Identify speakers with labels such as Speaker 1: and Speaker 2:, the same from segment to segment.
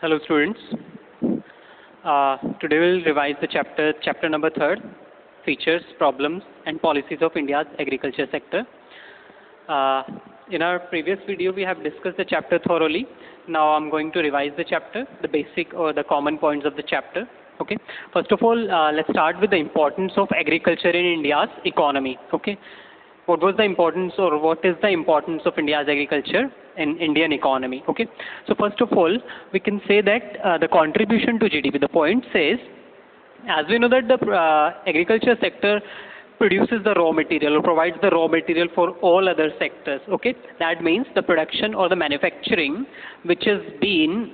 Speaker 1: Hello students. Today we'll revise the chapter number 3, Features, Problems and Policies of India's Agriculture Sector. In our previous video we have discussed the chapter thoroughly. Now I'm going to revise the chapter, the basic or the common points of the chapter. Okay. First of all, let's start with the importance of agriculture in India's economy. Okay. What was the importance or what is the importance of India's agriculture in Indian economy? Okay. So first of all, we can say that the contribution to GDP, the point says, as we know that the agriculture sector produces the raw material or provides the raw material for all other sectors. Okay. That means the production or the manufacturing which has been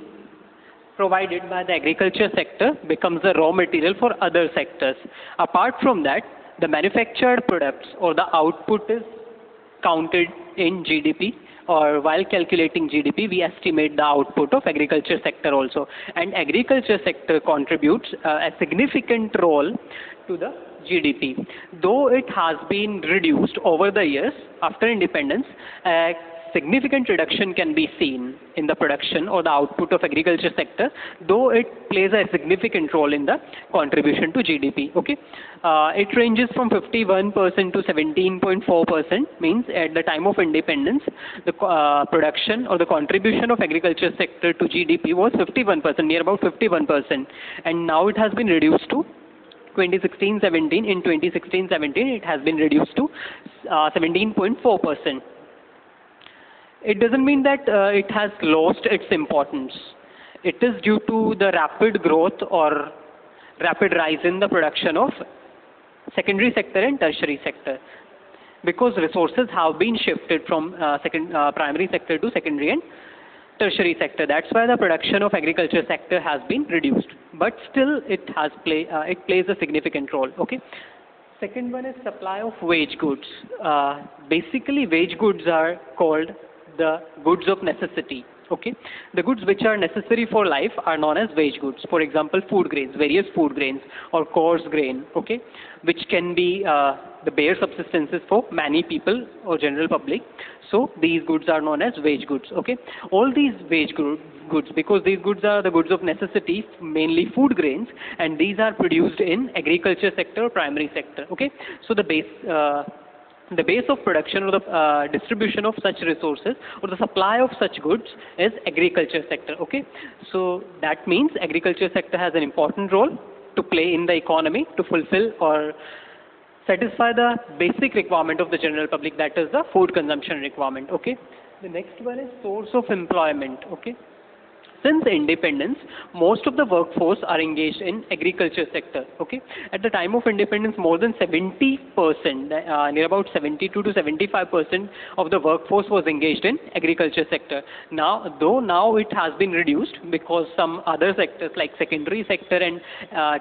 Speaker 1: provided by the agriculture sector becomes the raw material for other sectors. Apart from that, the manufactured products or the output is counted in GDP, or while calculating GDP we estimate the output of agriculture sector also, and agriculture sector contributes a significant role to the GDP. Though it has been reduced over the years after independence, significant reduction can be seen in the production or the output of agriculture sector, though it plays a significant role in the contribution to GDP. Okay, it ranges from 51% to 17.4%. Means at the time of independence, the production or the contribution of agriculture sector to GDP was 51%, near about 51%, and now it has been reduced to 2016-17. In 2016-17, it has been reduced to 17.4%. It doesn't mean that it has lost its importance. It is due to the rapid growth or rapid rise in the production of secondary sector and tertiary sector, because resources have been shifted from primary sector to secondary and tertiary sector. That's why the production of agriculture sector has been reduced, but still it plays a significant role. Okay. Second one is supply of wage goods. Basically, wage goods are called the goods of necessity. Okay, the goods which are necessary for life are known as wage goods. For example, food grains, various food grains or coarse grain. Okay, which can be the bare subsistences for many people or general public. So these goods are known as wage goods. Okay, all these wage goods, because these goods are the goods of necessity, mainly food grains, and these are produced in agriculture sector or primary sector. Okay, so the base of production or the distribution of such resources or the supply of such goods is agriculture sector. Okay, so that means agriculture sector has an important role to play in the economy to fulfill or satisfy the basic requirement of the general public, that is the food consumption requirement. Okay, the next one is source of employment. Okay, since independence, most of the workforce are engaged in agriculture sector. Okay, at the time of independence, more than 70%, near about 72 to 75% of the workforce was engaged in agriculture sector. Though now it has been reduced because some other sectors like secondary sector and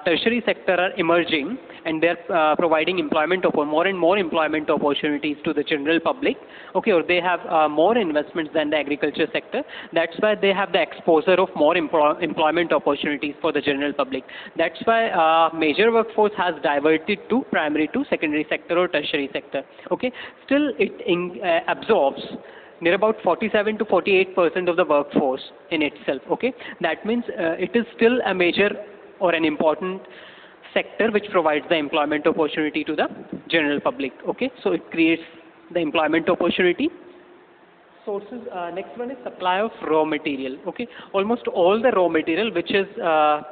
Speaker 1: tertiary sector are emerging, and they're providing employment more and more employment opportunities to the general public. Okay, or they have more investments than the agriculture sector. That's why they have the exposure of more employment opportunities for the general public. That's why major workforce has diverted to primary to secondary sector or tertiary sector. Okay, still it absorbs near about 47 to 48% of the workforce in itself. Okay, that means it is still a major or an important sector which provides the employment opportunity to the general public. Okay, so it creates the employment opportunity. Sources. Next one is supply of raw material. Okay, almost all the raw material which is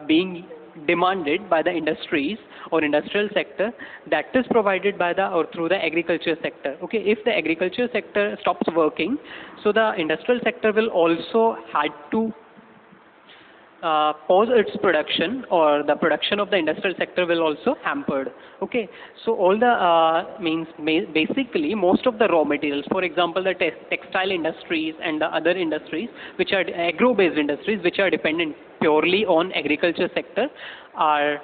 Speaker 1: being demanded by the industries or industrial sector, that is provided by the or through the agriculture sector. Okay, if the agriculture sector stops working, so the industrial sector will also had to pause its production, or the production of the industrial sector will also hampered. Okay, so all the basically most of the raw materials, for example the textile industries and the other industries which are agro-based industries which are dependent purely on agriculture sector, are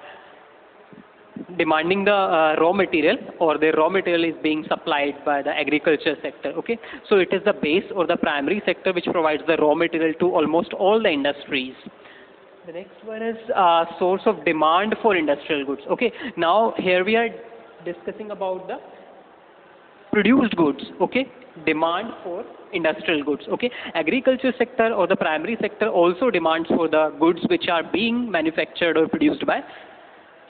Speaker 1: demanding the raw material, or their raw material is being supplied by the agriculture sector. Okay, so it is the base or the primary sector which provides the raw material to almost all the industries. The next one is source of demand for industrial goods. Okay, now here we are discussing about the produced goods, okay, demand for industrial goods, okay. Agriculture sector or the primary sector also demands for the goods which are being manufactured or produced by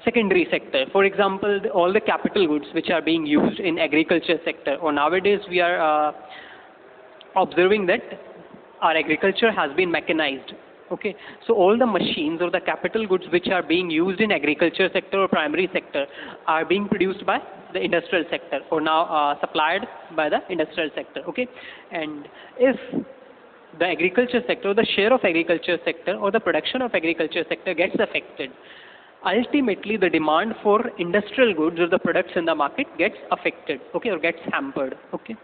Speaker 1: secondary sector. For example, all the capital goods which are being used in agriculture sector, or nowadays we are observing that our agriculture has been mechanized. Okay, so all the machines or the capital goods which are being used in agriculture sector or primary sector are being produced by the industrial sector, or now supplied by the industrial sector. Okay, and if the agriculture sector, the share of agriculture sector or the production of agriculture sector gets affected, ultimately the demand for industrial goods or the products in the market gets affected, okay, or gets hampered. Okay,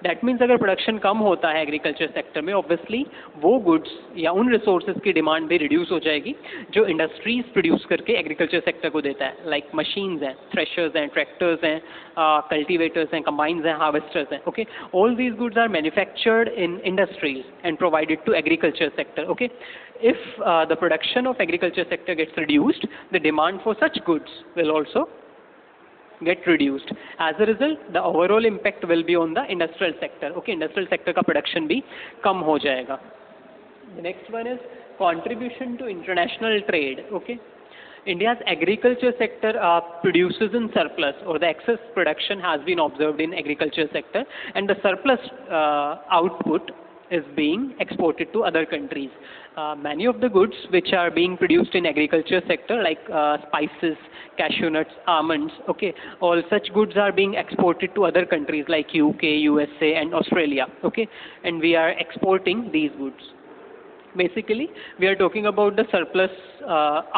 Speaker 1: that means अगर production कम होता है agriculture sector में, obviously वो goods या उन resources की demand भी reduce हो जाएगी जो इंडस्ट्रीज प्रोड्यूस करके एग्रीकल्चर सेक्टर को देता है, लाइक मशीन्स हैं, थ्रेशर्स हैं, ट्रैक्टर्स हैं, कल्टीवेटर्स हैं, कंबाइंस हैं, हार्वेस्टर्स हैं. Okay, all these goods are manufactured in industries and provided to agriculture sector. Okay, if the production of agriculture sector gets reduced, the demand for such goods will also get reduced. As a result, the overall impact will be on the industrial sector. Okay, industrial sector का production भी कम हो जाएगा. The next one is contribution to international trade. Okay, India's agriculture sector produces in surplus, or the excess production has been observed in agriculture sector, and the surplus output is being exported to other countries. Many of the goods which are being produced in agriculture sector, like spices, cashew nuts, almonds, okay, all such goods are being exported to other countries like UK, USA and Australia. Okay, and we are exporting these goods. Basically, we are talking about the surplus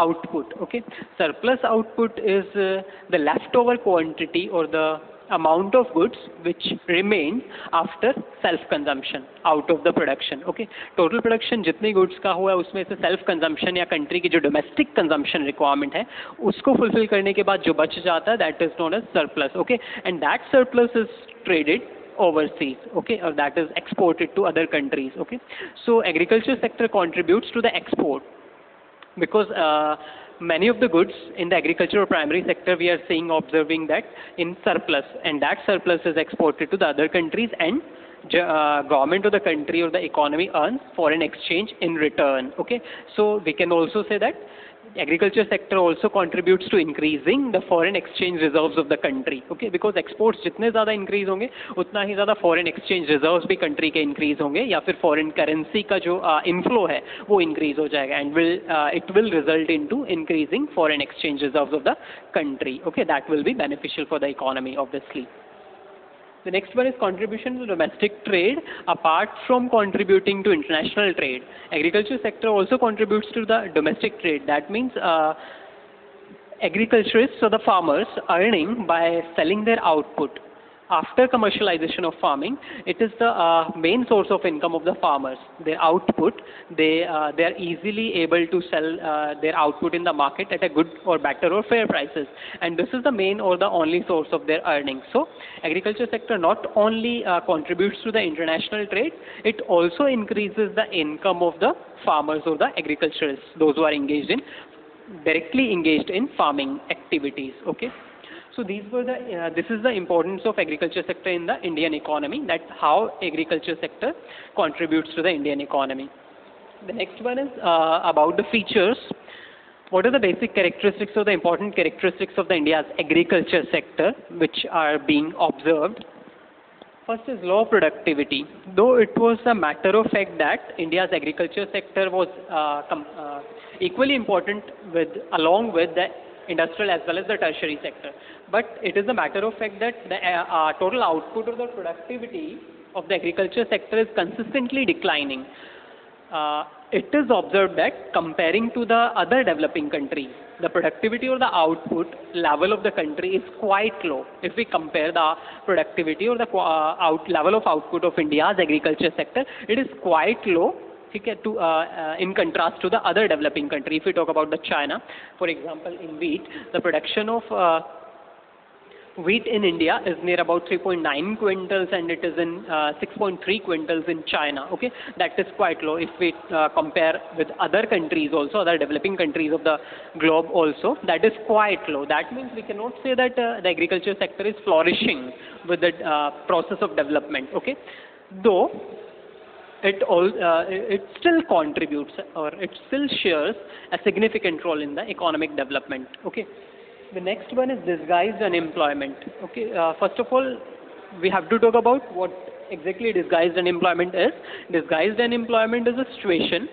Speaker 1: output. Okay, surplus output is the leftover quantity or the amount of goods which remain after self consumption out of the production. Okay, total production जितनी goods का हुआ है उसमें से self consumption या country की जो domestic consumption requirement है उसको fulfill करने के बाद जो बच जाता है, that is known as surplus. Okay, and that surplus is traded overseas, okay, or that is exported to other countries. Okay, so agriculture sector contributes to the export because many of the goods in the agriculture or primary sector we are observing that in surplus, and that surplus is exported to the other countries, and government of the country or the economy earns foreign exchange in return. Okay, so we can also say that agriculture sector also contributes to increasing the foreign exchange reserves of the country. Okay, because exports जितने ज़्यादा increase होंगे उतना ही ज़्यादा foreign exchange reserves भी country के increase होंगे, या फिर foreign currency का जो inflow है वो increase हो जाएगा, and it will result into increasing foreign exchange reserves of the country. Okay, that will be beneficial for the economy obviously. The next one is contribution to domestic trade. Apart from contributing to international trade, agriculture sector also contributes to the domestic trade. That means agriculturists or the farmers earning by selling their output. After commercialization of farming, it is the main source of income of the farmers. Their output, they are easily able to sell their output in the market at a good or better or fair prices, and this is the main or the only source of their earnings. So agriculture sector not only contributes to the international trade, it also increases the income of the farmers or the agriculturists, those who are directly engaged in farming activities. Okay, so these were this is the importance of agriculture sector in the Indian economy, that how agriculture sector contributes to the Indian economy. The next one is about the features. What are the basic characteristics or the important characteristics of the India's agriculture sector which are being observed? First is low productivity. Though it was a matter of fact that India's agriculture sector was equally important along with the industrial as well as the tertiary sector, but it is a matter of fact that the total output or the productivity of the agriculture sector is consistently declining. It is observed that comparing to the other developing countries, the productivity or the output level of the country is quite low. If we compare the productivity or the level of output of India's agriculture sector, it is quite low in contrast to the other developing country. If we talk about the China, for example, in wheat, the production of wheat in India is near about 3.9 quintals and it is in 6.3 quintals in China. Okay, that is quite low if we compare with other countries also, other developing countries of the globe also. That is quite low. That means we cannot say that the agriculture sector is flourishing with the process of development. Okay, though it still contributes or it still shares a significant role in the economic development. Okay. The next one is disguised unemployment. Okay, first of all, we have to talk about what exactly disguised unemployment is. Disguised unemployment is a situation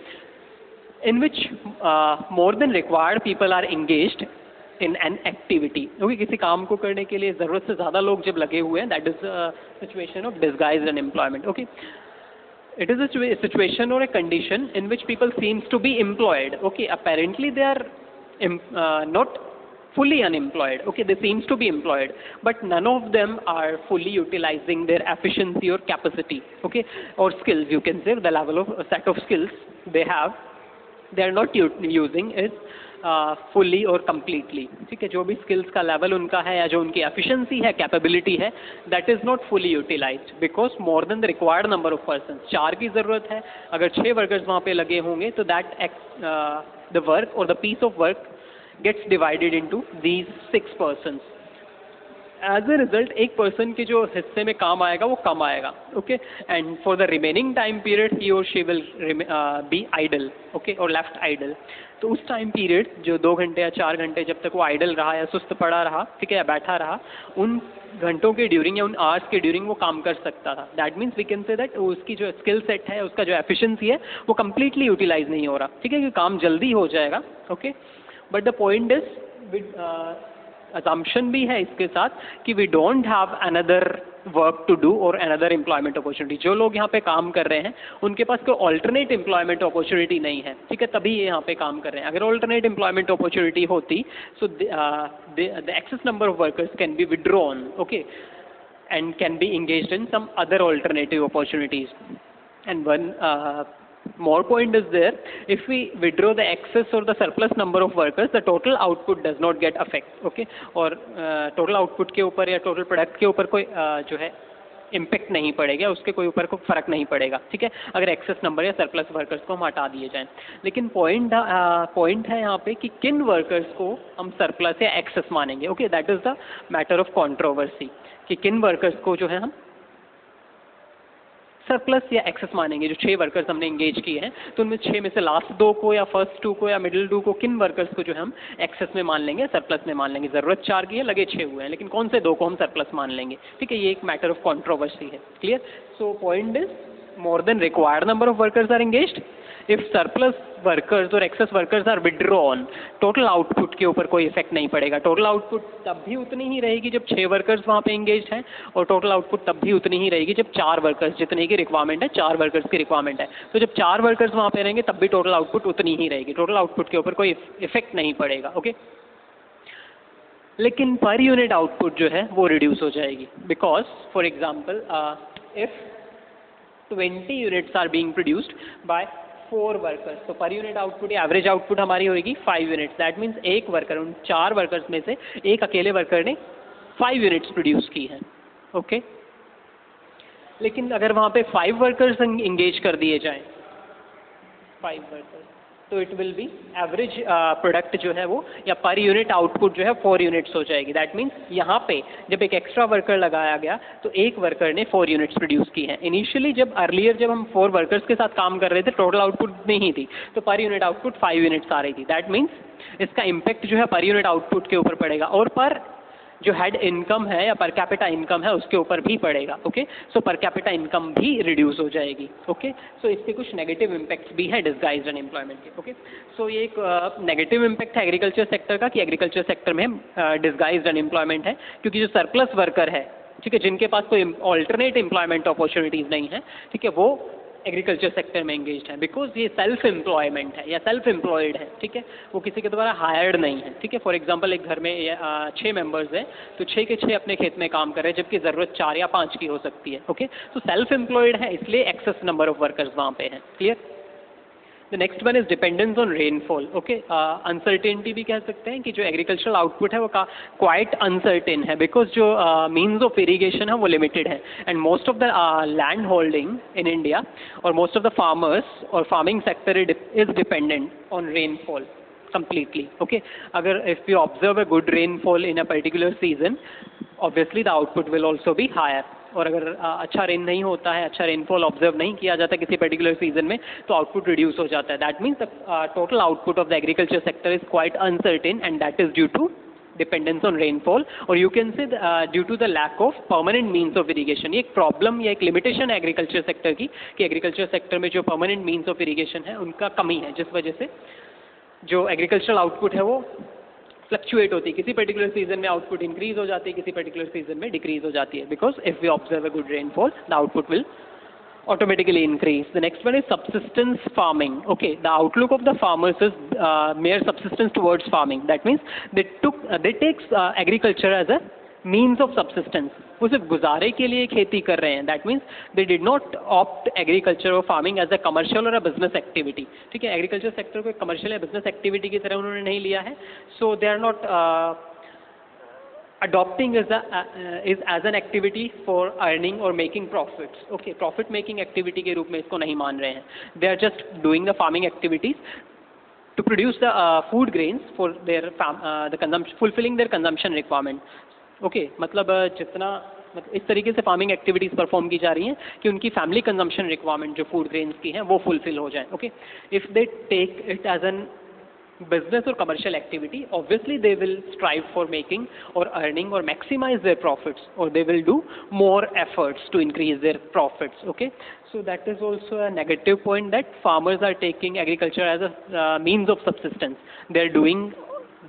Speaker 1: in which more than required people are engaged in an activity. Okay, किसी काम को करने के लिए ज़रूरत से ज़्यादा लोग जब लगे हुए हैं, that is a situation of disguised unemployment. Okay. It is a situation or a condition in which people seems to be employed. Okay, apparently they are not fully unemployed. Okay, they seems to be employed, but none of them are fully utilizing their efficiency or capacity. Okay, or skills, you can say the level of a set of skills they have, they are not using it fully or completely. ठीक है, जो भी skills का level उनका है या जो उनकी efficiency है, capability है, that is not fully utilized because more than the required number of persons. 4 की ज़रूरत है, अगर 6 workers वहाँ पे लगे होंगे तो that the work or the piece of work gets divided into these 6 persons. As a result, एक person के जो हिस्से में काम आएगा वो कम आएगा. Okay, and for the remaining time period he or she will be idle. Okay, or left idle. तो उस टाइम पीरियड जो 2 घंटे या 4 घंटे जब तक वो आइडल रहा या सुस्त पड़ा रहा, ठीक है, या बैठा रहा, उन घंटों के ड्यूरिंग या उन आवर्स के ड्यूरिंग वो काम कर सकता था. That means we can say that उसकी जो स्किल सेट है, उसका जो एफिशिएंसी है वो कम्प्लीटली यूटिलाइज नहीं हो रहा. ठीक है, कि काम जल्दी हो जाएगा. Okay, but the point is assumption भी है इसके साथ कि we don't have another work to do or another employment opportunity. जो लोग यहाँ पे काम कर रहे हैं उनके पास कोई alternate employment opportunity नहीं है. ठीक है, तभी ये यहाँ पे काम कर रहे हैं. अगर alternate employment opportunity होती so the excess number of workers can be withdrawn, okay, and can be engaged in some other alternative opportunities. And one more point is there, if we withdraw the excess or the surplus number of workers, the total output does not get affected. Okay, और total output के ऊपर या total product के ऊपर कोई जो है impact नहीं पड़ेगा, उसके कोई ऊपर कोई फ़र्क नहीं पड़ेगा. ठीक है, अगर एक्सेस नंबर या सरप्लस वर्कर्स को हम हटा दिए जाएं. लेकिन पॉइंट है यहाँ पे कि किन वर्कर्स को हम सरप्लस या एक्सेस मानेंगे. Okay, that is the matter of controversy कि किन वर्कर्स को जो है हम सरप्लस या एक्सेस मानेंगे. जो 6 वर्कर्स हमने इंगेज किए हैं तो उनमें 6 में से लास्ट 2 को या फर्स्ट 2 को या मिडिल 2 को किन वर्कर्स को जो है हम एक्सेस में मान लेंगे, सरप्लस में मान लेंगे. ज़रूरत 4 की है, लगे 6 हुए हैं, लेकिन कौन से 2 को हम सरप्लस मान लेंगे. ठीक है, ये एक मैटर ऑफ कंट्रोवर्सी है. Clear. So point is more than required number of workers are engaged. If surplus workers और excess workers are withdrawn, total output के ऊपर कोई इफेक्ट नहीं पड़ेगा. टोटल आउटपुट तब भी उतनी ही रहेगी जब 6 वर्कर्स वहाँ पे engaged हैं, और टोटल आउटपुट तब भी उतनी ही रहेगी जब 4 वर्कर्स, जितने की रिक्वायरमेंट है, 4 वर्कर्स की रिक्वायरमेंट है. तो जब 4 वर्कर्स वहाँ पे रहेंगे तब भी टोटल आउटपुट उतनी ही रहेगी. टोटल आउटपुट के ऊपर कोई इफेक्ट नहीं पड़ेगा. ओके, लेकिन पर यूनिट आउटपुट जो है वो रिड्यूस हो जाएगी. Because for example if 20 units are being produced by 4 workers, तो पर यूनिट आउटपुट या एवरेज आउटपुट हमारी होगी 5 यूनिट्स. दैट मीन्स एक वर्कर, उन 4 वर्कर्स में से एक अकेले वर्कर ने 5 यूनिट्स प्रोड्यूस की हैं. ओके, लेकिन अगर वहाँ पे 5 वर्कर्स इंगेज कर दिए जाएं, 5 वर्कर्स, तो it will be average product जो है वो या पर यूनिट आउटपुट जो है 4 यूनिट्स हो जाएगी. दैट मीन्स यहाँ पे जब एक एक्स्ट्रा वर्कर लगाया गया तो एक वर्कर ने 4 यूनिट्स प्रोड्यूस की हैं. इनिशियली जब हम 4 वर्कर्स के साथ काम कर रहे थे, टोटल आउटपुट नहीं थी, तो पर यूनिट आउटपुट 5 यूनिट्स आ रही थी. दैट मीन्स इसका इम्पैक्ट जो है पर यूनिट आउटपुट के ऊपर पड़ेगा और पर जो हेड इनकम है या पर कैपिटा इनकम है उसके ऊपर भी पड़ेगा. ओके, सो पर कैपिटा इनकम भी रिड्यूस हो जाएगी. ओके, सो इसके कुछ नेगेटिव इम्पैक्ट्स भी है डिस्गाइज्ड अनएम्प्लॉयमेंट के. ओके, सो ये एक नेगेटिव इम्पैक्ट है एग्रीकल्चर सेक्टर का कि एग्रीकल्चर सेक्टर में डिस्गाइज्ड अनएम्प्लॉयमेंट है, क्योंकि जो सरप्लस वर्कर है, ठीक है, जिनके पास कोई ऑल्टरनेट एम्प्लॉयमेंट अपॉर्चुनिटीज़ नहीं है, ठीक है, वो एग्रीकल्चर सेक्टर में एंगेज्ड है. बिकॉज ये सेल्फ एम्प्लॉयमेंट है या सेल्फ एम्प्लॉयड है. ठीक है, वो किसी के द्वारा हायर्ड नहीं है. ठीक है, फॉर एग्जांपल एक घर में 6 मेंबर्स हैं, तो 6 के 6 अपने खेत में काम कर रहे हैं, जबकि ज़रूरत 4 या 5 की हो सकती है. ओके, तो सेल्फ एम्प्लॉयड है, इसलिए एक्सेस नंबर ऑफ वर्कर्स वहाँ पे हैं. Clear. The next one is dependence on rainfall. Okay, uncertainty भी कह सकते हैं कि जो agricultural output है वो quite uncertain है because जो means of irrigation है वो limited है, and most of the land holding in India or most of the farmers or farming sector is dependent on rainfall completely. Okay, अगर if we observe a good rainfall in a particular season, obviously the output will also be higher. और अगर अच्छा rain नहीं होता है, अच्छा rainfall observe नहीं किया जाता किसी पर्टिकुलर सीजन में, तो आउटपुट रिड्यूस हो जाता है. That means the total output of the agriculture sector is quite uncertain and that is due to dependence on rainfall, और you can say due to the lack of permanent means of irrigation. ये एक problem या एक limitation है agriculture sector की कि agriculture sector में जो परमानेंट मीन्स ऑफ इरीगेशन है उनका कमी है, जिस वजह से जो एग्रीकल्चरल आउटपुट है वो फ्लक्चुएट होती है. किसी पर्टिकुलर सीजन में आउटपुट इंक्रीज हो जाती है, किसी पर्टिकुलर सीजन में डिक्रीज हो जाती है, because if we observe a good rainfall the output will automatically increase. The next one is subsistence farming. Okay, the outlook of the farmers is mere subsistence towards farming. That means they take agriculture as a means of subsistence. वो सिर्फ गुजारे के लिए खेती कर रहे हैं. That means they did not opt agriculture or farming as a commercial or a business activity. ठीक है, एग्रीकल्चर सेक्टर को कमर्शियल या बिजनेस एक्टिविटी की तरह उन्होंने नहीं लिया है. So they are not adopting is as an activity for earning or making profits. Okay, profit making activity के रूप में इसको नहीं मान रहे हैं. They are just doing the farming activities to produce the food grains for their fulfilling their consumption requirement. Okay, मतलब इस तरीके से फार्मिंग एक्टिविटीज़ परफॉर्म की जा रही हैं कि उनकी फैमिली कंजम्पशन रिक्वायरमेंट जो फूड ग्रेन्स की हैं वो फुलफिल हो जाए. Okay, if they take it as an business or commercial activity, obviously they will strive for making or earning or maximize their profits, or they will do more efforts to increase their profits. Okay, so that is also a negative point, that farmers are taking agriculture as a means of subsistence. They are doing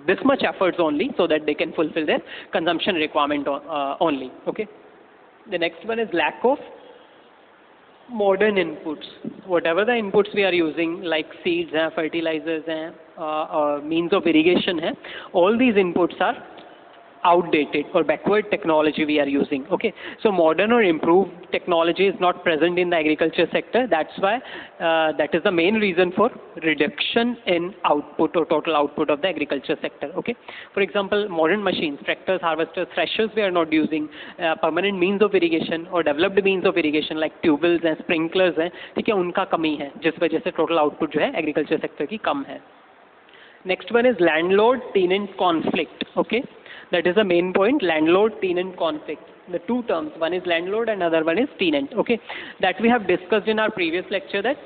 Speaker 1: this much efforts only so that they can fulfill their consumption requirement only. Okay, the next one is lack of modern inputs. Whatever the inputs we are using, like seeds हैं, fertilizers हैं, means of irrigation है, all these inputs are outdated or backward technology we are using. Okay, so modern or improved technology is not present in the agriculture sector. That's why that is the main reason for reduction in output or total output of the agriculture sector. Okay, for example, modern machines, tractors, harvesters, threshers, we are not using. Permanent means of irrigation or developed means of irrigation like tubewells and sprinklers हैं, ठीक है, उनका कमी है, जिस वजह से total output जो है agriculture sector की कम है. Next one is landlord-tenant conflict. Okay, that is the main point, landlord-tenant conflict. The two terms, one is landlord and other one is tenant. Okay, that we have discussed in our previous lecture that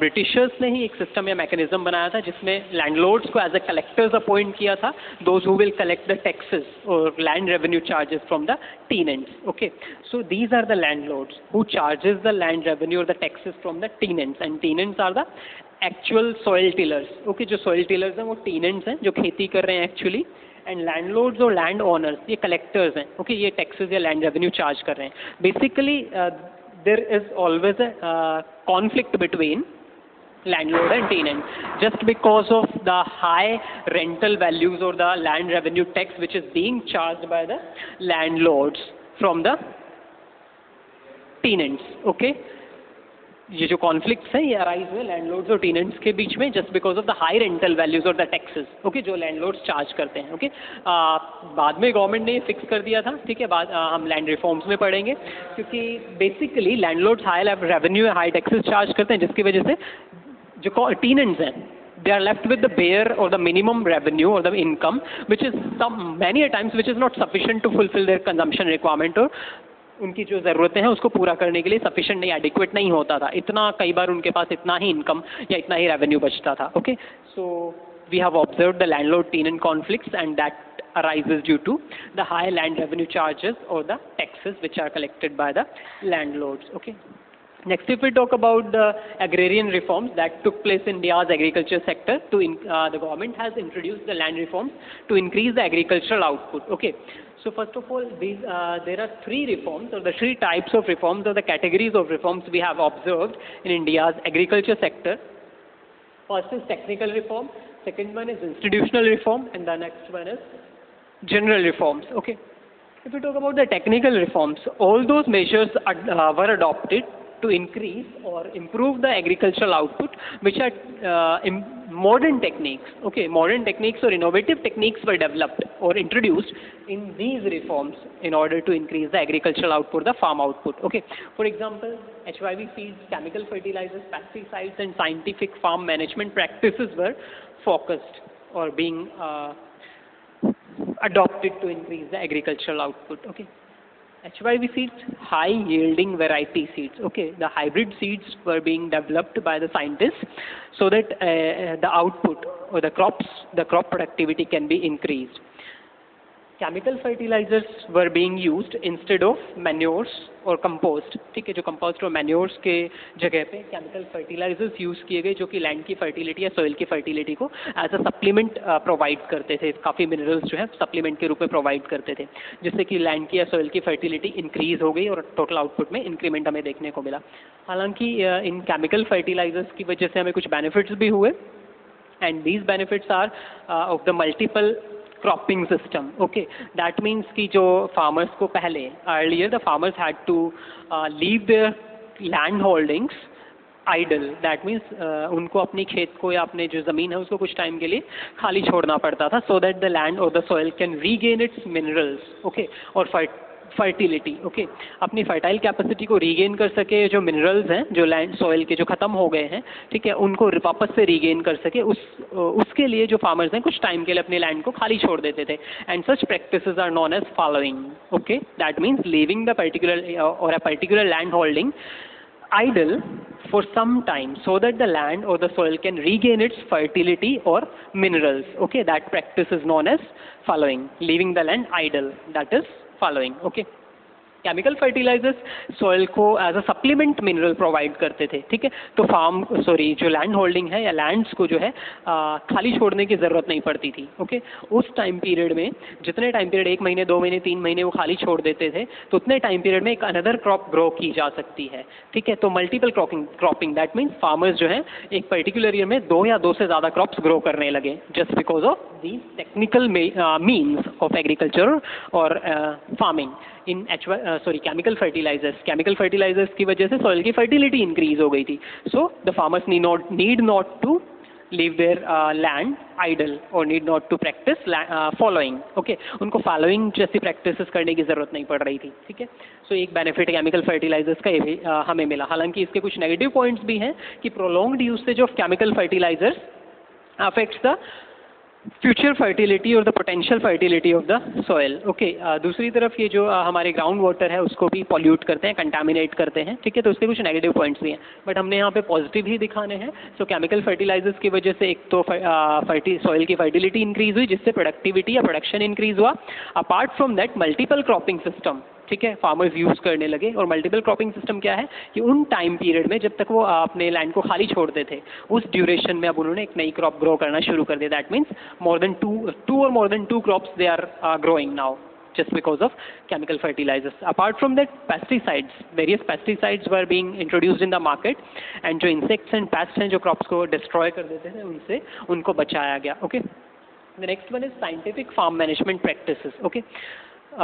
Speaker 1: Britishers ने ही एक system या mechanism बनाया था जिसमें landlords को as a collectors appoint किया था, those who will collect the taxes or land revenue charges from the tenants. Okay, so these are the landlords who charges the land revenue or the taxes from the tenants, and tenants are the actual soil tillers. Okay, जो soil tillers हैं वो tenants हैं जो खेती कर रहे हैं actually, and landlords और लैंड ओनर्स ये कलेक्टर्स हैं. ओके, ये टैक्सेस या लैंड रेवेन्यू चार्ज कर रहे हैं. Basically there is always a conflict between landlord and tenant just because of the high rental values or the land revenue tax which is being charged by the landlords from the tenants. Okay, ये जो conflicts हैं ये arise हुए landlords और tenants के बीच में just because of the high rental values और the taxes. Okay, जो लैंडलॉर्ड्स चार्ज करते हैं. ओके, बाद में गवर्नमेंट ने फिक्स कर दिया था. ठीक है, बाद हम लैंड रिफॉर्म्स में पढ़ेंगे, क्योंकि basically landlords high revenue high taxes charge करते हैं, जिसकी वजह से जो टेनेंट्स हैं they are left with the bare or the minimum revenue or the income which is many a times which is not sufficient to fulfill their consumption requirement, और उनकी जो ज़रूरतें हैं उसको पूरा करने के लिए सफिशिएंट नहीं, एडिक्वेट नहीं होता था. इतना कई बार उनके पास इतना ही इनकम या इतना ही रेवेन्यू बचता था. Okay, so we have observed the landlord tenant conflicts and that arises due to the high land revenue charges or the taxes which are collected by the landlords. Okay, next if we talk about the agrarian reforms that took place in India's agriculture sector, the government has introduced the land reforms to increase the agricultural output. Okay, so first of all, there are three reforms or the three types of reforms or the categories of reforms we have observed in India's agriculture sector. First is technical reform, second one is institutional reform, and the next one is general reforms. Okay, if we talk about the technical reforms, all those measures were adopted to increase or improve the agricultural output, which are modern techniques. Okay, modern techniques or innovative techniques were developed or introduced in these reforms in order to increase the agricultural output, the farm output. Okay, for example, HYV seeds, chemical fertilizers, pesticides, and scientific farm management practices were focused or being adopted to increase the agricultural output. Okay. HYV seeds, high yielding variety seeds. Okay, the hybrid seeds were being developed by the scientists so that the output or the crop productivity can be increased. Chemical fertilizers were being used instead of manures और compost. ठीक है, जो compost और manures के जगह पे chemical fertilisers use किए गए जो कि लैंड की फर्टिलिटी या सॉइल की फर्टिलिटी को एज अ सप्लीमेंट प्रोवाइड करते थे. काफ़ी मिनरल्स जो है सप्लीमेंट के रूप में प्रोवाइड करते थे, जिससे कि लैंड की या सॉइल की फर्टिलिटी इंक्रीज हो गई और टोटल आउटपुट में इंक्रीमेंट हमें देखने को मिला. हालांकि इन केमिकल फर्टिलाइजर्स की वजह से हमें कुछ बेनिफिट्स भी हुए, and these benefits are of the multiple cropping system. Okay, that means कि जो फार्मर्स को पहले earlier the farmers had to leave their land holdings idle. That means उनको अपनी खेत को या अपने जो ज़मीन है उसको कुछ टाइम के लिए खाली छोड़ना पड़ता था, सो दैट द लैंड और the soil can regain it's minerals. Okay, और फर्टिलिटी. ओके, अपनी फर्टाइल कैपेसिटी को रीगेन कर सके, जो मिनरल्स हैं जो लैंड सॉइल के जो ख़त्म हो गए हैं, ठीक है, उनको वापस से रीगेन कर सके. उसके लिए जो फार्मर्स हैं कुछ टाइम के लिए अपने लैंड को खाली छोड़ देते थे, and such practices are known as fallowing. Okay, that means leaving the particular और a particular land holding idle for some time so that the land or the soil can regain its fertility or minerals. Okay, that practice is known as following. Leaving the land idle, that is following. Okay, chemical fertilisers soil को as a supplement mineral provide करते थे. ठीक है, तो जो land holding है या lands को जो है खाली छोड़ने की ज़रूरत नहीं पड़ती थी. ओके, उस टाइम पीरियड में जितने टाइम पीरियड 1 महीने 2 महीने 3 महीने वो खाली छोड़ देते थे, तो उतने टाइम पीरियड में एक अनदर क्रॉप ग्रो की जा सकती है. ठीक है, तो multiple cropping that means farmers जो है एक पर्टिकुलर ईयर में 2 या 2 से ज़्यादा क्रॉप्स ग्रो करने लगे, just because of these technical means of agriculture और फार्मिंग इन केमिकल फर्टिलाइजर्स की वजह से सॉइल की फर्टिलिटी इंक्रीज हो गई थी. So the farmers need not to leave their land idle और need not to practise fallowing. Okay, उनको फॉलोइंग जैसी प्रैक्टिसेस करने की ज़रूरत नहीं पड़ रही थी. ठीक है, सो एक बेनिफिट केमिकल फर्टिलाइजर्स का ये भी हमें मिला. हालांकि इसके कुछ नेगेटिव पॉइंट्स भी हैं कि prolonged usage of chemical fertilisers affects the future fertility और the potential fertility of the soil. Okay, दूसरी तरफ ये जो हमारे ग्राउंड वाटर है उसको भी पॉल्यूट करते हैं, कंटामिनेट करते हैं. ठीक है, तो उसके कुछ नेगेटिव पॉइंट्स भी हैं, बट हमने यहाँ पे पॉजिटिव ही दिखाने हैं. सो केमिकल फर्टिलाइजर्स की वजह से एक तो सॉइल की फर्टिलिटी इंक्रीज हुई, जिससे प्रोडक्टिविटी या प्रोडक्शन इंक्रीज हुआ. Apart from that multiple cropping system, ठीक है, फार्मर्स यूज़ करने लगे. और मल्टीपल क्रॉपिंग सिस्टम क्या है कि उन टाइम पीरियड में जब तक वो अपने लैंड को खाली छोड़ते थे, उस ड्यूरेशन में अब उन्होंने एक नई क्रॉप ग्रो करना शुरू कर दिया. That means more than two crops they are growing now just because of chemical fertilizers. Apart from that, various pesticides were being introduced in the market, and जो insects and pests हैं जो crops को destroy कर देते थे उनसे उनको बचाया गया. Okay, the next one is scientific farm management practices. Okay,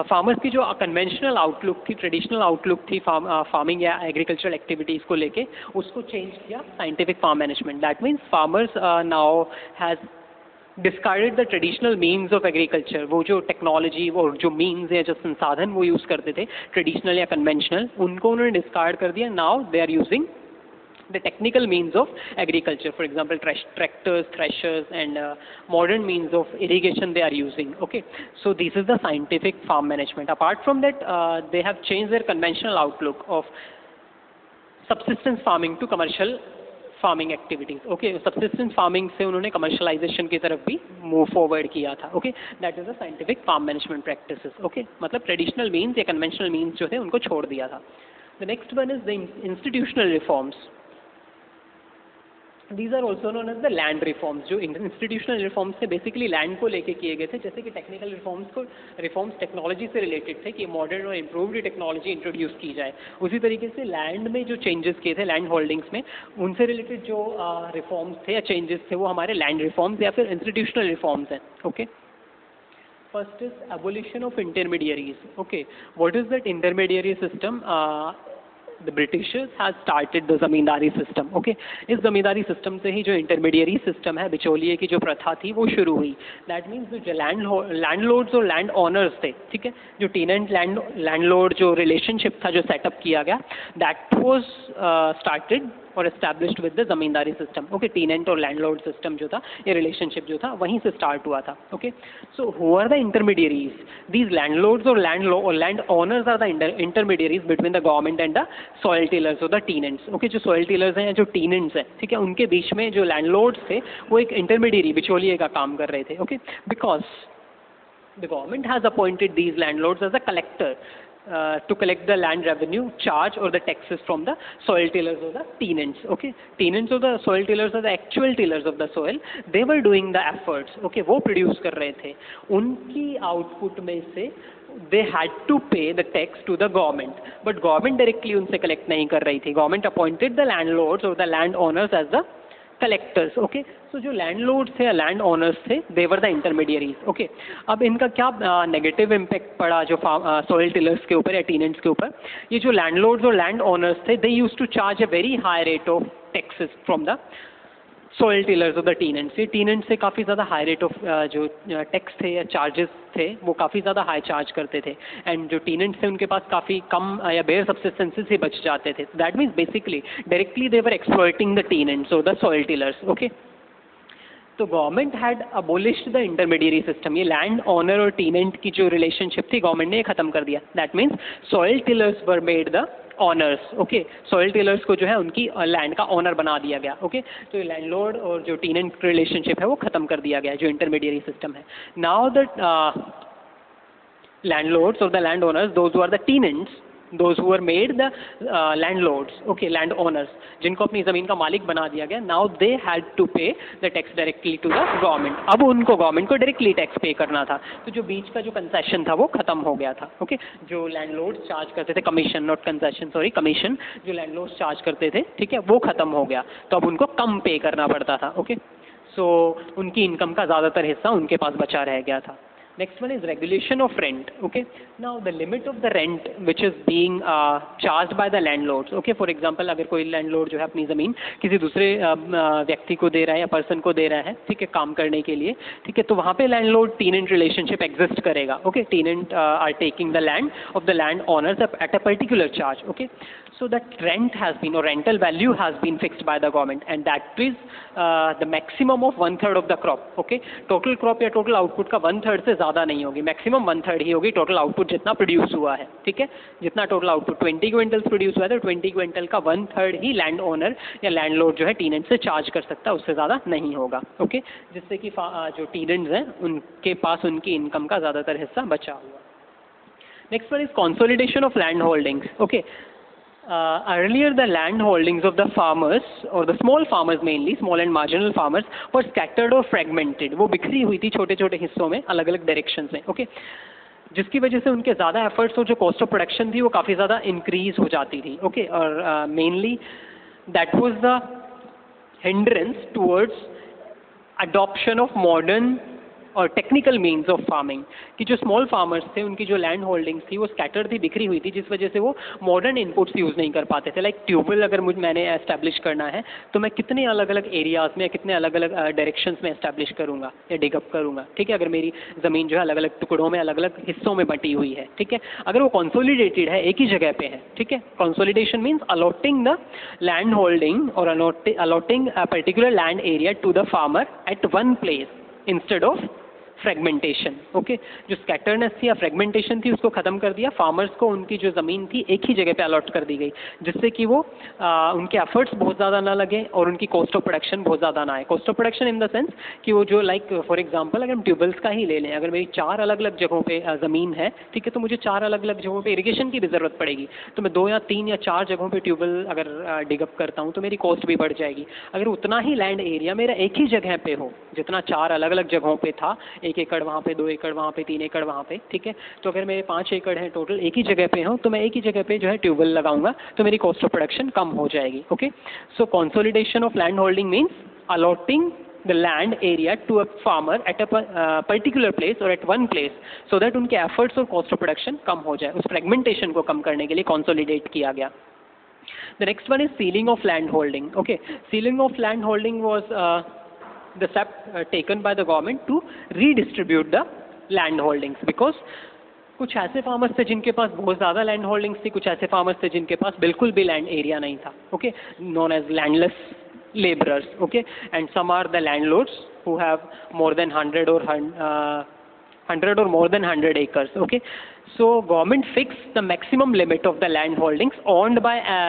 Speaker 1: farmers की जो कन्वेंशनल आउटलुक थी, ट्रेडिशनल आउटलुक थी फार्मिंग या एग्रीकल्चरल एक्टिविटीज़ को लेके, उसको चेंज किया scientific farm management. That means farmers now has discarded the traditional means of agriculture. वो जो टेक्नोलॉजी और जो मीन्स या जो संसाधन वो यूज़ करते थे ट्रेडिशनल या कन्वेंशनल, उनको उन्होंने डिस्कार्ड कर दिया. Now they are using the technical means of agriculture, for example tractors, threshers, and modern means of irrigation they are using. Okay, so this is the scientific farm management. Apart from that, they have changed their conventional outlook of subsistence farming to commercial farming activities. Okay, subsistence farming से उन्होंने commercialization की तरफ भी move forward किया था. Okay, that is the scientific farm management practices. Okay, मतलब traditional means या conventional means जो थे उनको छोड़ दिया था. The next one is the institutional reforms. These are also known as the land reforms. जो institutional reforms थे basically land को लेके किए गए थे, जैसे कि technical reforms टेक्नोलॉजी से related थे कि modern और improved टेक्नोलॉजी introduce की जाए. उसी तरीके से land में जो changes किए थे land holdings में, उनसे related जो reforms थे या changes थे वो हमारे land reforms या फिर institutional reforms हैं. Okay, first is abolition of intermediaries. Okay, what is that intermediary system? The Britishers has started the zamindari system. Okay, इस जमींदारी सिस्टम से ही जो इंटरमीडियरी सिस्टम है, बिचौलिए की जो प्रथा थी वो शुरू हुई. दैट मीन्स जो लैंडलॉर्ड्स और लैंड ऑनर्स थे, ठीक है, जो टेनेंट लैंडलॉर्ड जो रिलेशनशिप था जो सेटअप किया गया, दैट वाज स्टार्टेड और established with the zamindari system. Okay, tenant और लैंडलॉर्ड सिस्टम जो था, ये रिलेशनशिप जो था वहीं से स्टार्ट हुआ था. Okay, so who are the intermediaries? These landlords और land owners are the intermediaries between the government and the soil tillers और द टेनेंट्स. ओके, जो सॉइल टिलर्स हैं या जो टेनेंट्स हैं, ठीक है, उनके बीच में जो लैंडलॉर्ड्स थे वो एक इंटरमीडियरी बिचौलिए का काम कर रहे थे. Okay, because the government has appointed these landlords as a collector to collect the land revenue charge or the taxes from the soil tillers or the tenants. Okay, tenants or the soil tillers are the actual tillers of the soil. They were doing the efforts. Okay, वो produce कर रहे थे. उनकी output में से they had to pay the tax to the government, but government directly उनसे collect नहीं कर रही थी. Government appointed the landlords or the land owners as the collectors. Okay, so जो लैंडलॉर्ड्स थे या लैंड ओनर्स थे, they were the intermediaries. Okay, अब इनका क्या नेगेटिव इम्पैक्ट पड़ा जो सॉइल टिलर्स के ऊपर या टेनेंट्स के ऊपर? ये जो लैंडलॉर्ड्स और लैंड ओनर्स थे, they used to charge a very high rate of taxes from the soil tillers और द टेनेंट्स. ये टेनेंट्स से काफ़ी ज़्यादा हाई रेट ऑफ जो टैक्स थे या चार्जेस थे वो काफ़ी ज़्यादा हाई चार्ज करते थे. एंड जो टेनेंट्स थे उनके पास काफ़ी कम या बेयर सब्सिस्टेंसेस ही बच जाते थे. That means basically directly they were exploiting the tenants और द सॉइल टिलर्स. ओके, तो government had abolished the intermediary system. ये लैंड ऑनर और टेनेंट की जो रिलेशनशिप थी गवर्नमेंट ने ख़त्म कर दिया. That means soil tillers were made the honours. Okay, soil tillers को जो है उनकी लैंड का ऑनर बना दिया गया. ओके, तो ये लैंडलॉर्ड और जो टेनेंट रिलेशनशिप है वो ख़त्म कर दिया गया, जो इंटरमीडियरी सिस्टम है. Now the landlords or the landowners, those who are the tenants, those who were made the landlords, okay, land owners, जिनको अपनी ज़मीन का मालिक बना दिया गया, now they had to pay the tax directly to the government. अब उनको गवर्नमेंट को डायरेक्टली टैक्स पे करना था. तो जो बीच का जो कंसेशन था वो ख़त्म हो गया था. ओके, जो लैंडलॉर्ड्स चार्ज करते थे commission, not concession, sorry commission, जो लैंडलॉर्ड्स चार्ज करते थे, ठीक है, वो ख़त्म हो गया. तो अब उनको कम पे करना पड़ता था. ओके, सो उनकी इनकम का ज़्यादातर हिस्सा उनके पास बचा रह गया था. Next one is regulation of rent. Okay, now the limit of the rent which is being charged by the landlords. Okay, for example, अगर कोई landlord जो है अपनी ज़मीन किसी दूसरे व्यक्ति को दे रहा है या पर्सन को दे रहा है, ठीक है, काम करने के लिए, ठीक है, तो वहाँ पे landlord tenant relationship exist करेगा. Okay, tenant are taking the land of the land owners at a particular charge. Okay, so that rent has been or rental value has been fixed by the government, and that is the maximum of 1/3 of the crop. Okay, total crop या total output का 1/3 से ज़्यादा नहीं होगी, maximum 1/3 ही होगी total output जितना produce हुआ है. ठीक है, जितना टोटल आउटपुट 20 क्विंटल्स प्रोड्यूस हुआ है तो 20 क्विंटल का 1/3 ही लैंड ओनर या लैंडलॉर्ड जो है टेनेंट से चार्ज कर सकता है, उससे ज़्यादा नहीं होगा. ओके, जिससे कि जो टेनेंट्स हैं उनके पास उनकी इनकम का ज़्यादातर हिस्सा बचा हुआ. Next one is consolidation of land holdings. Okay, earlier the land holdings of the farmers or the small farmers, mainly small and marginal farmers, were scattered or fragmented. वो बिखरी हुई थी छोटे छोटे हिस्सों में अलग अलग डायरेक्शंस में. ओके, जिसकी वजह से उनके ज़्यादा एफर्ट्स और जो कॉस्ट ऑफ प्रोडक्शन थी वो काफ़ी ज़्यादा इंक्रीज हो जाती थी. ओके, और mainly that was the hindrance towards adoption of modern और टेक्निकल मीन्स ऑफ फार्मिंग. कि जो स्मॉल फार्मर्स थे उनकी जो लैंड होल्डिंग्स थी वो स्कैटर्ड थी, बिखरी हुई थी, जिस वजह से वो मॉडर्न इनपुट्स यूज़ नहीं कर पाते थे. लाइक ट्यूबवेल अगर मैंने एस्टैब्लिश करना है तो मैं कितने अलग अलग एरियाज़ में, कितने अलग अलग डायरेक्शंस में एस्टैब्लिश करूँगा या डिगअप करूँगा. ठीक है, अगर मेरी ज़मीन जो है अलग अलग टुकड़ों में अलग अलग हिस्सों में बटी हुई है. ठीक है, अगर वो कंसोलिडेटेड है, एक ही जगह पे है. ठीक है, consolidation means allotting the land holding और allotting a particular land area to the farmer at one place instead of fragmentation. Okay, जो स्कैटरनेस थी या फ्रेगमेंटेशन थी उसको ख़त्म कर दिया. फार्मर्स को उनकी जो ज़मीन थी एक ही जगह पे अलॉट कर दी गई, जिससे कि वो उनके एफर्ट्स बहुत ज़्यादा ना लगे और उनकी कॉस्ट ऑफ प्रोडक्शन बहुत ज़्यादा ना आए. Cost of production in the sense कि वो जो लाइक फॉर एग्जांपल अगर हम ट्यूबवेल्स का ही ले लें, अगर मेरी 4 अलग अलग जगहों पे ज़मीन है, ठीक है, तो मुझे 4 अलग अलग जगहों पे इरिगेशन की भी ज़रूरत पड़ेगी. तो मैं 2 या 3 या 4 जगहों पे ट्यूबवेल अगर डिगअप करता हूँ तो मेरी कॉस्ट भी बढ़ जाएगी. अगर उतना ही लैंड एरिया मेरा एक ही जगह पे हो, जितना 4 अलग अलग जगहों पे था, 1 एकड़ वहाँ पे, 2 एकड़ वहाँ पे, 3 एकड़ वहाँ पे, ठीक है, तो अगर मेरे 5 एकड़ हैं टोटल एक ही जगह पे हो तो मैं एक ही जगह पे जो है ट्यूबवेल लगाऊंगा तो मेरी कॉस्ट ऑफ प्रोडक्शन कम हो जाएगी. Okay, so consolidation of land holding means allotting the land area to a farmer at a particular place or at one place so that उनके efforts और cost of production कम हो जाए. उस fragmentation को कम करने के लिए consolidate किया गया. The next one is ceiling of land holding. Okay, ceiling of land holding was the step taken by the government to redistribute the land holdings, because कुछ ऐसे फार्मर्स थे जिनके पास बहुत ज़्यादा लैंड होल्डिंग्स थी, कुछ ऐसे फार्मर्स थे जिनके पास बिल्कुल भी लैंड एरिया नहीं था. Okay, known as landless laborers. Okay, and some are the landlords who have more than 100 or 100 or more than 100 acres. Okay, so government fixed the maximum limit of the land holdings owned by a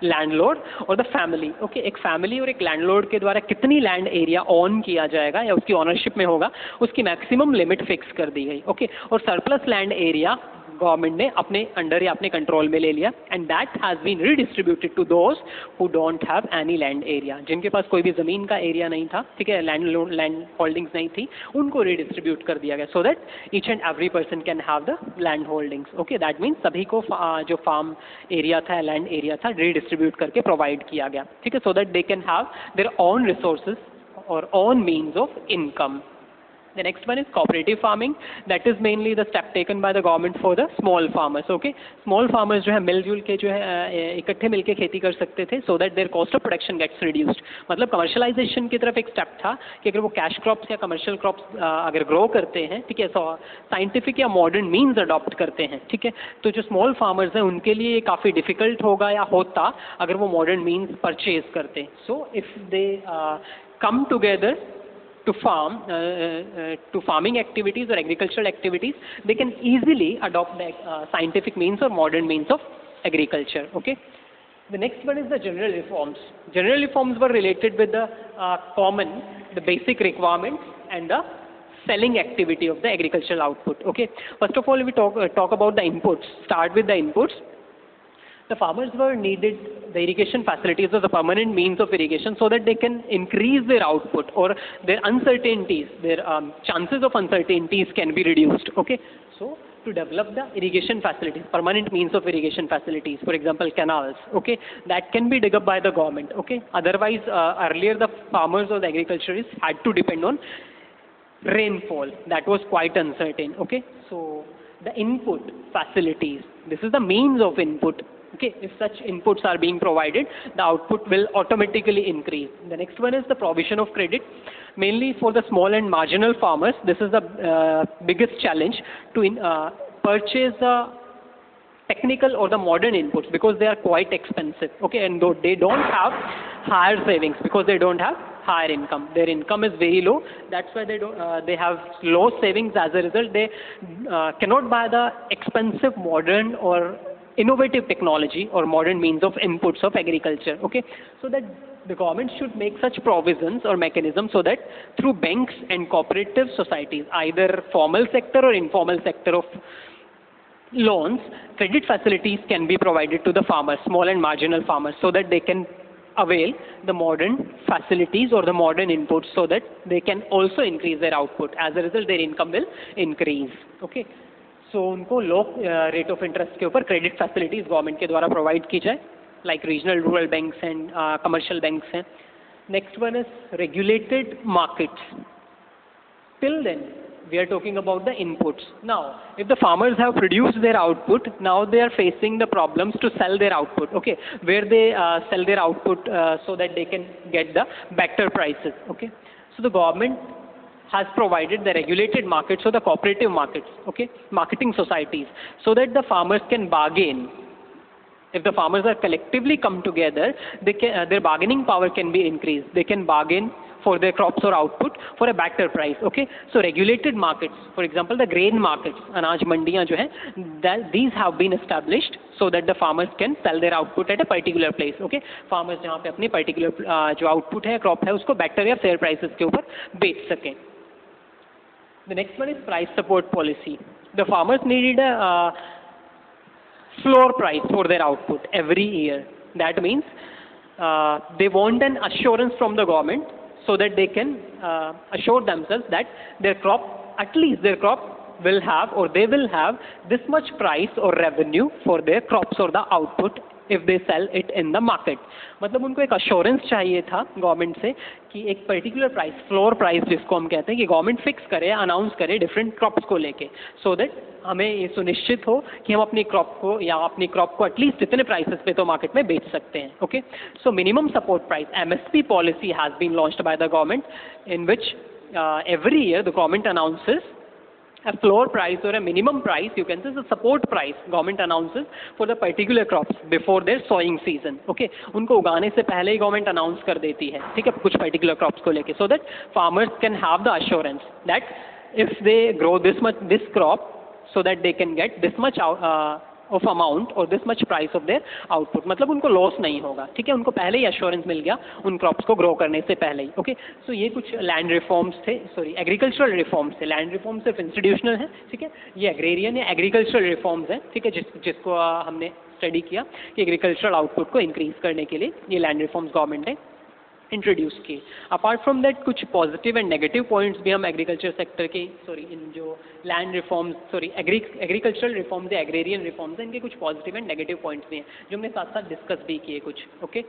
Speaker 1: landlord और the family. Okay, एक family और एक landlord के द्वारा कितनी land area on किया जाएगा या उसकी ऑनरशिप में होगा, उसकी मैक्सिमम लिमिट फिक्स कर दी गई. ओके, और सरप्लस लैंड एरिया गवर्नमेंट ने अपने अंडर या अपने कंट्रोल में ले लिया, and that has been redistributed to those who don't have any land area. जिनके पास कोई भी ज़मीन का एरिया नहीं था, ठीक है, लैंड होल्डिंग्स नहीं थी, उनको रीडिस्ट्रीब्यूट कर दिया गया, so that each and every person can have the land holdings. Okay, that means सभी को जो फार्म एरिया था, लैंड एरिया था, रीडिस्ट्रीब्यूट करके प्रोवाइड किया गया. ठीक है, so that they can have their own resources और own means of income. The next one is cooperative farming. That is mainly the step taken by the government for the small farmers. Okay, small farmers जो है मिलजुल के जो है इकट्ठे मिलके खेती कर सकते थे, so that their cost of production gets reduced. मतलब commercialization की तरफ एक step था कि अगर वो cash crops या commercial crops अगर grow करते हैं, ठीक है, so scientific या modern means adopt करते हैं, ठीक है, तो जो small farmers हैं उनके लिए ये काफ़ी difficult होगा या होता अगर वो modern means purchase करते. So if they come together to farming activities or agricultural activities, they can easily adopt the scientific means or modern means of agriculture. Okay. The next one is the general reforms. General reforms were related with the the basic requirements and the selling activity of the agricultural output. Okay. First of all, we talk about the inputs. Start with the inputs. The farmers were needed, the irrigation facilities or the permanent means of irrigation, so that they can increase their output or their uncertainties, their chances of uncertainties can be reduced. Okay, so to develop the irrigation facilities, permanent means of irrigation facilities, for example canals, okay, that can be dug up by the government. Okay, otherwise earlier the farmers or the agriculturists had to depend on rainfall. That was quite uncertain. Okay, so the input facilities, this is the means of input. Okay, if such inputs are being provided, the output will automatically increase. The next one is the provision of credit, mainly for the small and marginal farmers. This is the biggest challenge to purchase the technical or the modern inputs, because they are quite expensive. Okay, and though they don't have higher savings because they don't have higher income. Their income is very low. That's why they have low savings. As a result, they cannot buy the expensive modern or innovative technology or modern means of inputs of agriculture. Okay, so that the government should make such provisions or mechanisms so that through banks and cooperative societies, either formal sector or informal sector of loans, credit facilities can be provided to the farmers, small and marginal farmers, so that they can avail the modern facilities or the modern inputs, so that they can also increase their output. As a result, their income will increase. Okay, so उनको लो rate of interest के ऊपर credit facilities government के द्वारा provide की जाए, like regional rural banks and commercial banks हैं. Next one is regulated markets. Till then we are talking about the inputs. Now, if the farmers have produced their output, now they are facing the problems to sell their output. Okay, where they sell their output so that they can get the better prices. Okay, so the government has provided the regulated markets or the cooperative markets, okay, marketing societies, so that the farmers can bargain. If the farmers are collectively come together, their bargaining power can be increased. They can bargain for their crops or output for a better price. Okay, so regulated markets, for example the grain markets, अनाज मंडियां जो हैं, these have been established so that the farmers can sell their output at a particular place. Okay, farmers जहाँ पे अपनी particular जो output है, crop है, उसको better या fair prices के ऊपर बेच सकें. The next one is price support policy. The farmers needed a floor price for their output every year. That means they want an assurance from the government, so that they can assure themselves that their crop, at least their crop will have, or they will have this much price or revenue for their crops or the output if they sell it in the market. मतलब उनको एक assurance चाहिए था government से कि एक particular price, floor price जिसको हम कहते हैं, कि गवर्नमेंट फिक्स करे, अनाउंस करे डिफरेंट क्रॉप्स को लेके, सो दैट हमें ये सुनिश्चित हो कि हम अपनी क्रॉप को या अपनी क्रॉप को एटलीस्ट इतने प्राइसेस पे तो मार्केट में बेच सकते हैं. Okay, so minimum support price MSP policy has been launched by the government in which every year the government announces a floor price or a minimum price, you can say the support price government announces for the particular crops before their sowing season. Okay, उनको उगाने से पहले ही government announce कर देती है, ठीक है, कुछ पर्टिकुलर क्रॉप्स को लेके, so that farmers can have the assurance that if they grow this crop, so that they can get this much of amount or this much price of their output. मतलब उनको loss नहीं होगा, ठीक है, उनको पहले ही एश्योरेंस मिल गया उन क्रॉप्स को ग्रो करने से पहले ही. ओके, सो ये कुछ लैंड रिफॉर्म्स थे, सॉरी एग्रीकल्चरल रिफॉर्म्स थे. लैंड रिफॉर्म सिर्फ इंस्टीट्यूशनल है, ठीक है, ये एग्रेरियन या एग्रीकल्चरल रिफॉर्म्स हैं, ठीक है, जिसको हमने स्टडी किया कि एग्रीकल्चरल आउटपुट को इंक्रीज करने के लिए ये लैंड रिफॉर्म्स गवर्नमेंट ने इंट्रोड्यूस किए. अपार्ट फ्रॉम दैट कुछ पॉजिटिव एंड नेगेटिव पॉइंट्स भी हम एग्रीकल्चर सेक्टर के, सॉरी इन जो land reforms, sorry agricultural reforms या एग्रेरियन रिफॉर्म्स हैं, इनके कुछ पॉजिटिव एंड नेगेटिव पॉइंट्स भी हैं जो हमने साथ साथ डिस्कस भी किए कुछ. ओके,